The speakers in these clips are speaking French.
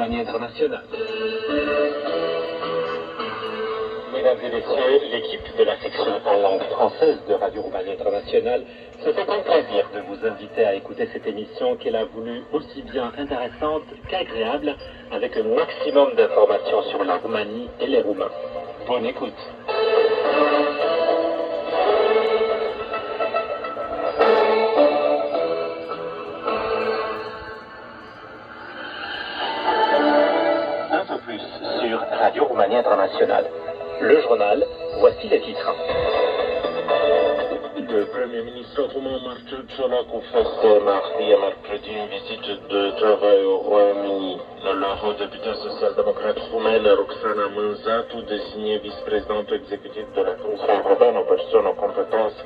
Roumanie Internationale. Mesdames et messieurs, l'équipe de la section en langue française de Radio Roumanie Internationale se fait un plaisir de vous inviter à écouter cette émission qu'elle a voulu aussi bien intéressante qu'agréable, avec un maximum d'informations sur la Roumanie et les Roumains. Bonne écoute. Un peu plus sur Radio Roumanie Internationale. Le journal, voici les titres. Le Premier ministre roumain Marcel Ciolacu fait mardi et mercredi une visite de travail au Royaume-Uni. L'eurodéputée social-démocrate roumaine Roxana Mânzatu, désignée vice-présidente exécutive de la Commission européenne aux personnes aux compétences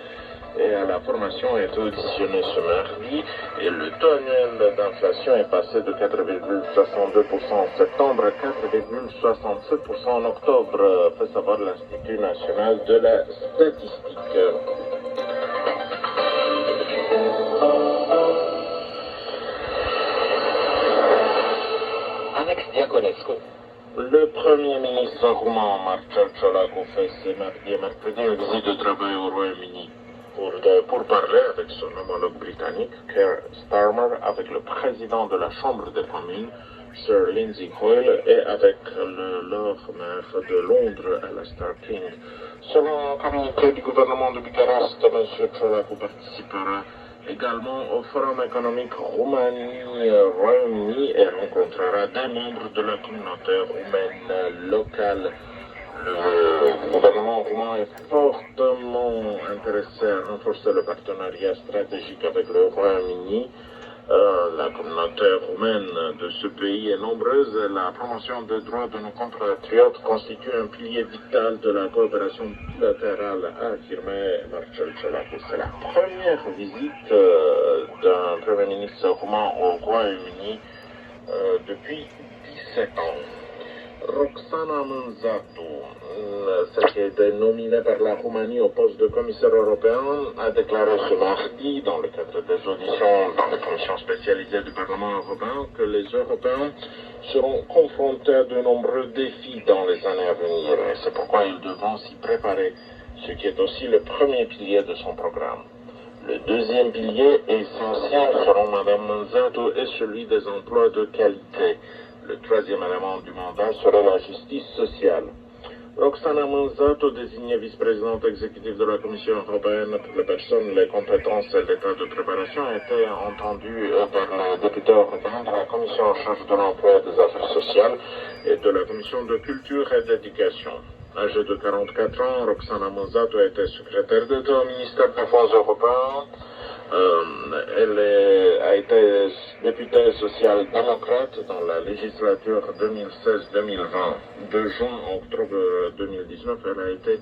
et à la formation, a été auditionnée ce mardi et le taux annuel d'inflation est passé de 4,62% en septembre à 4,67% en octobre, fait savoir l'Institut national de la statistique. Alex Diaconescu. Le Premier ministre roumain Marcel Ciolacu fait ce mardi et mercredi une visite de travail au Royaume-Uni pour parler avec son homologue britannique, Keir Starmer, avec le président de la Chambre des communes, Sir Lindsay Hoyle, et avec le Lord Maire de Londres, Alastair King. Selon un communiqué du gouvernement de Bucarest, M. Ciolacu participera également au Forum économique Roumanie-Royaume-Uni et rencontrera des membres de la communauté roumaine locale. Le gouvernement roumain est fortement intéressé à renforcer le partenariat stratégique avec le Royaume-Uni. La communauté roumaine de ce pays est nombreuse et la promotion des droits de nos compatriotes constitue un pilier vital de la coopération bilatérale, a affirmé Marcel Ciolacu. C'est la première visite d'un Premier ministre roumain au Royaume-Uni depuis 17 ans. Roxana Mânzatu, celle qui a été nominée par la Roumanie au poste de commissaire européen, a déclaré ce mardi, dans le cadre des auditions dans les commissions spécialisées du Parlement européen, que les Européens seront confrontés à de nombreux défis dans les années à venir. Et c'est pourquoi ils devront s'y préparer, ce qui est aussi le premier pilier de son programme. Le deuxième pilier essentiel, selon Mme Mânzatu, est celui des emplois de qualité. Le troisième élément du mandat serait la justice sociale. Roxana Mânzatu, désignée vice-présidente exécutive de la Commission européenne pour les personnes, les compétences et l'état de préparation, a été entendue par les députés européens de la Commission en charge de l'emploi et des affaires sociales et de la Commission de culture et d'éducation. Âgée de 44 ans, Roxana Mânzatu a été secrétaire d'État au ministère des Fonds européens. Elle a été députée social-démocrate dans la législature 2016-2020. De juin à octobre 2019, elle a été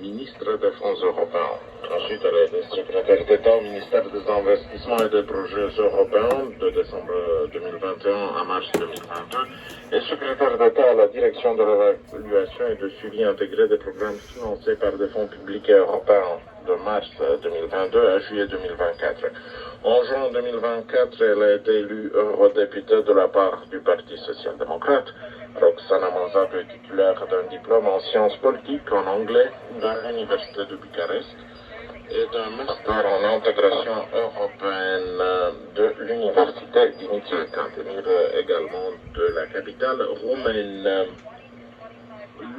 ministre des Fonds européens. Ensuite, elle a été secrétaire d'État au ministère des Investissements et des Projets européens de décembre 2021 à mars 2022 et secrétaire d'État à la direction de l'évaluation et de suivi intégré des programmes financés par des fonds publics et européens de mars 2022 à juillet 2024. En juin 2024, elle a été élue eurodéputée de la part du Parti social-démocrate. Roxana Mânzatu est titulaire d'un diplôme en sciences politiques en anglais de l'Université de Bucarest et d'un master en intégration européenne de l'Université Dimitri Cantemir, également de la capitale roumaine.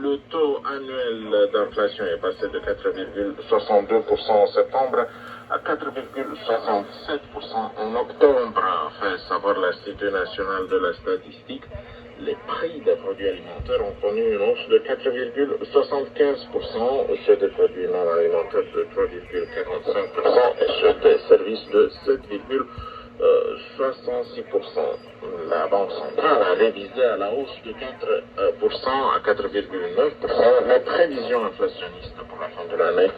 Le taux annuel d'inflation est passé de 4,62% en septembre à 4,67% en octobre, fait savoir l'Institut national de la statistique. Les prix des produits alimentaires ont connu une hausse de 4,75%, ceux des produits non alimentaires de 3,45% et ceux des services de 7,66%. La Banque centrale a révisé à la hausse de 4% à 4,9% les prévisions inflationnistes pour la fin de l'année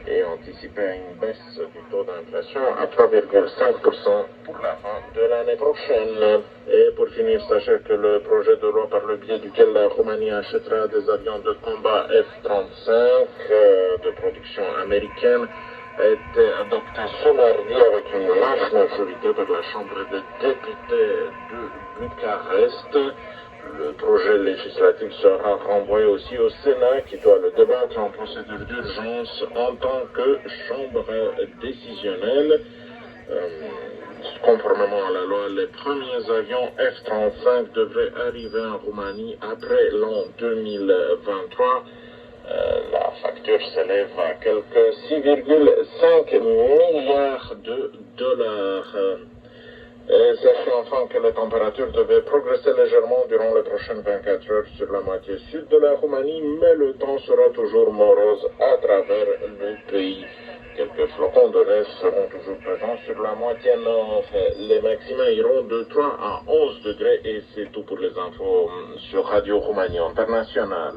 et anticipé une baisse du taux d'inflation à 3,5% pour la fin de l'année prochaine. Et pour finir, sachez que le projet de loi par le biais duquel la Roumanie achètera des avions de combat F-35 de production américaine a été adopté ce mardi avec une large majorité par la Chambre des députés de Bucarest. Le projet législatif sera renvoyé aussi au Sénat qui doit le débattre en procédure d'urgence en tant que chambre décisionnelle. Conformément à la loi, les premiers avions F-35 devraient arriver en Roumanie après l'an 2023. La facture s'élève à quelques 6,5 milliards de dollars. Sachez enfin que la température devait progresser légèrement durant les prochaines 24 heures sur la moitié sud de la Roumanie, mais le temps sera toujours morose à travers le pays. Quelques flocons de neige seront toujours présents sur la moitié nord. Les maxima iront de 3 à 11 degrés et c'est tout pour les infos sur Radio Roumanie Internationale.